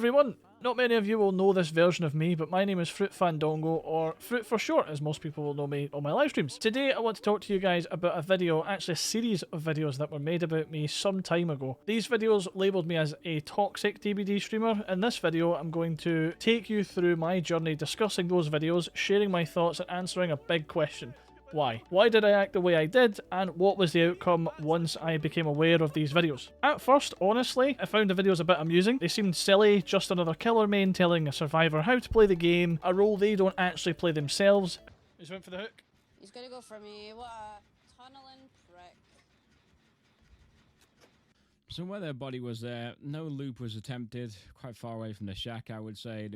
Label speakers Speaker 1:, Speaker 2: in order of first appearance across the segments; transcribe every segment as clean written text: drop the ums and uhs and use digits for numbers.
Speaker 1: everyone! Not many of you will know this version of me, but my name is TheFruitFandongo, or Fruit for short, as most people will know me on my live streams. Today I want to talk to you guys about a video, actually a series of videos that were made about me some time ago. These videos labelled me as a toxic DBD streamer. In this video I'm going to take you through my journey discussing those videos, sharing my thoughts and answering a big question. Why? Why did I act the way I did, and what was the outcome once I became aware of these videos? At first, honestly, I found the videos a bit amusing. They seemed silly, just another killer main telling a survivor how to play the game, a role they don't actually play themselves. He's went for the hook.
Speaker 2: He's gonna go for me, what a tunneling prick.
Speaker 3: So where their body was there, no loop was attempted, quite far away from the shack I would say.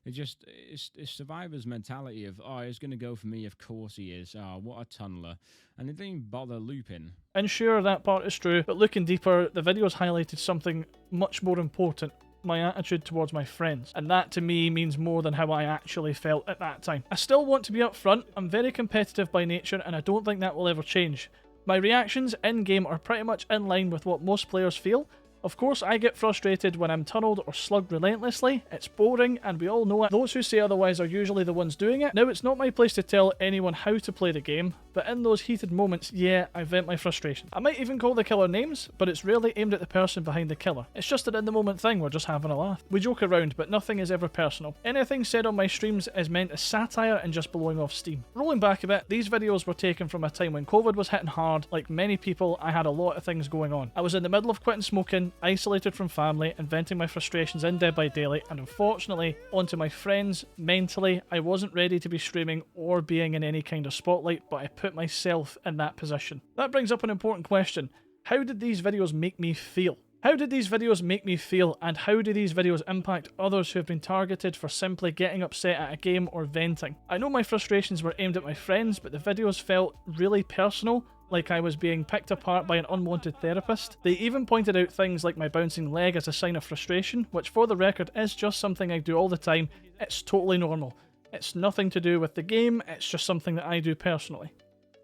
Speaker 3: It's survivor's mentality of, oh, he's going to go for me, of course he is, oh, what a tunneler. And they didn't even bother looping.
Speaker 1: And sure, that part is true, but looking deeper, the videos highlighted something much more important. My attitude towards my friends, and that to me means more than how I actually felt at that time. I still want to be upfront, I'm very competitive by nature and I don't think that will ever change. My reactions in-game are pretty much in line with what most players feel. Of course, I get frustrated when I'm tunneled or slugged relentlessly. It's boring, and we all know it. Those who say otherwise are usually the ones doing it. Now, it's not my place to tell anyone how to play the game, but in those heated moments, yeah, I vent my frustration. I might even call the killer names, but it's rarely aimed at the person behind the killer. It's just an in-the-moment thing, we're just having a laugh. We joke around, but nothing is ever personal. Anything said on my streams is meant as satire and just blowing off steam. Rolling back a bit, these videos were taken from a time when COVID was hitting hard. Like many people, I had a lot of things going on. I was in the middle of quitting smoking, isolated from family, and venting my frustrations in Dead by Daylight, and unfortunately, onto my friends. Mentally, I wasn't ready to be streaming or being in any kind of spotlight, but I put myself in that position. That brings up an important question. How did these videos make me feel? How did these videos make me feel, and how do these videos impact others who have been targeted for simply getting upset at a game or venting? I know my frustrations were aimed at my friends, but the videos felt really personal, like I was being picked apart by an unwanted therapist. They even pointed out things like my bouncing leg as a sign of frustration, which for the record is just something I do all the time. It's totally normal. It's nothing to do with the game, it's just something that I do personally.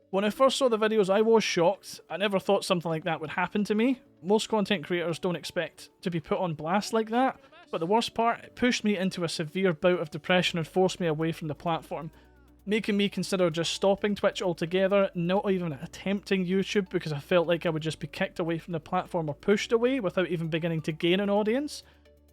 Speaker 1: When I first saw the videos, I was shocked. I never thought something like that would happen to me. Most content creators don't expect to be put on blast like that, but the worst part, it pushed me into a severe bout of depression and forced me away from the platform, making me consider just stopping Twitch altogether, not even attempting YouTube because I felt like I would just be kicked away from the platform or pushed away without even beginning to gain an audience.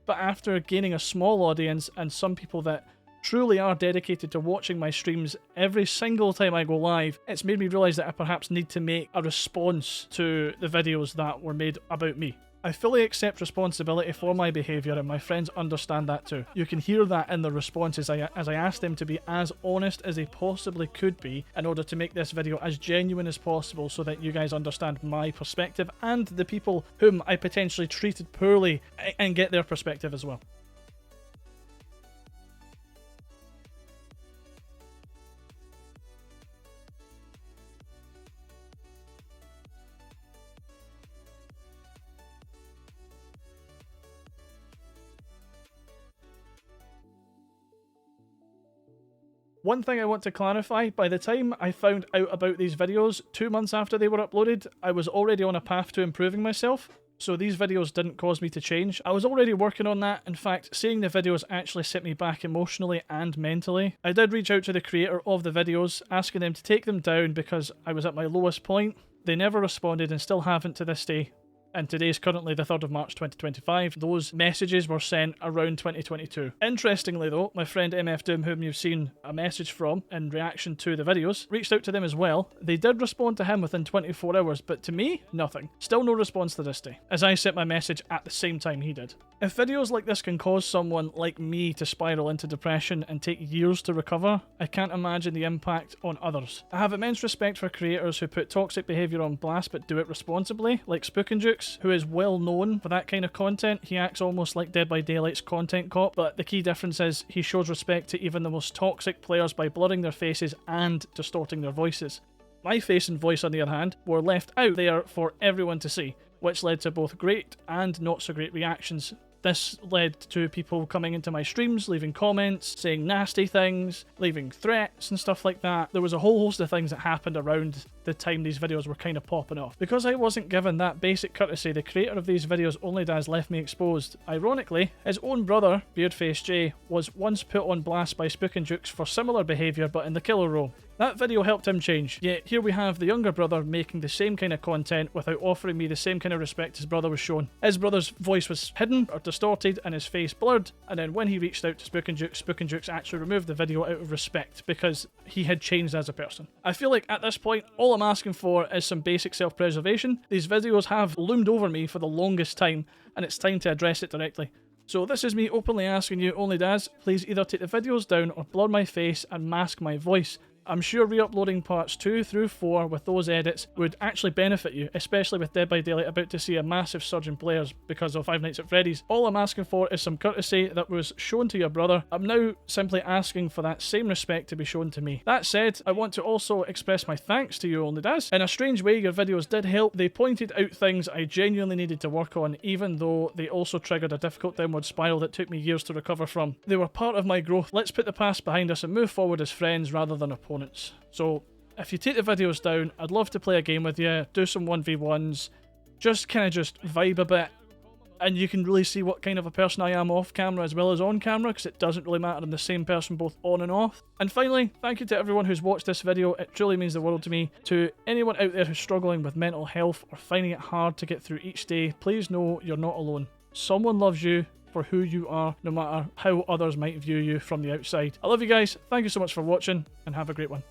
Speaker 1: But after gaining a small audience and some people that truly are dedicated to watching my streams every single time I go live, it's made me realise that I perhaps need to make a response to the videos that were made about me. I fully accept responsibility for my behaviour and my friends understand that too. You can hear that in the responses as I asked them to be as honest as they possibly could be in order to make this video as genuine as possible so that you guys understand my perspective and the people whom I potentially treated poorly and get their perspective as well. One thing I want to clarify, by the time I found out about these videos, 2 months after they were uploaded, I was already on a path to improving myself, so these videos didn't cause me to change. I was already working on that. In fact, seeing the videos actually set me back emotionally and mentally. I did reach out to the creator of the videos, asking them to take them down because I was at my lowest point. They never responded and still haven't to this day. And today's currently the 3rd of March 2025. Those messages were sent around 2022. Interestingly though, my friend MF Doom, whom you've seen a message from in reaction to the videos, reached out to them as well. They did respond to him within 24 hours, but to me, nothing. Still no response to this day, as I sent my message at the same time he did. If videos like this can cause someone like me to spiral into depression and take years to recover, I can't imagine the impact on others. I have immense respect for creators who put toxic behaviour on blast but do it responsibly, like Spookandukes, who is well known for that kind of content. He acts almost like Dead by Daylight's content cop, but the key difference is he shows respect to even the most toxic players by blurring their faces and distorting their voices. My face and voice, on the other hand, were left out there for everyone to see, which led to both great and not so great reactions This led to people coming into my streams, leaving comments, saying nasty things, leaving threats and stuff like that. There was a whole host of things that happened around the time these videos were kind of popping off. Because I wasn't given that basic courtesy, the creator of these videos, OnlyDaz, left me exposed. Ironically, his own brother, Beardface J, was once put on blast by Spook and Jukes for similar behaviour but in the killer role. That video helped him change, yet here we have the younger brother making the same kind of content without offering me the same kind of respect his brother was shown. His brother's voice was hidden or distorted and his face blurred, and then when he reached out to Spook and Jukes actually removed the video out of respect because he had changed as a person. I feel like at this point, all I'm asking for is some basic self-preservation. These videos have loomed over me for the longest time, and it's time to address it directly. So this is me openly asking you, OnlyDaz, please either take the videos down or blur my face and mask my voice. I'm sure re-uploading parts 2 through 4 with those edits would actually benefit you, especially with Dead by Daylight about to see a massive surge in players because of Five Nights at Freddy's. All I'm asking for is some courtesy that was shown to your brother. I'm now simply asking for that same respect to be shown to me. That said, I want to also express my thanks to you, OnlyDaz. In a strange way, your videos did help. They pointed out things I genuinely needed to work on, even though they also triggered a difficult downward spiral that took me years to recover from. They were part of my growth. Let's put the past behind us and move forward as friends rather than opponents. So, if you take the videos down, I'd love to play a game with you, do some 1v1s, just vibe a bit, and you can really see what kind of a person I am off camera as well as on camera, because it doesn't really matter, I'm the same person both on and off. And finally, thank you to everyone who's watched this video, it truly means the world to me. To anyone out there who's struggling with mental health or finding it hard to get through each day, please know you're not alone. Someone loves you for who you are, no matter how others might view you from the outside. I love you guys, thank you so much for watching, and have a great one.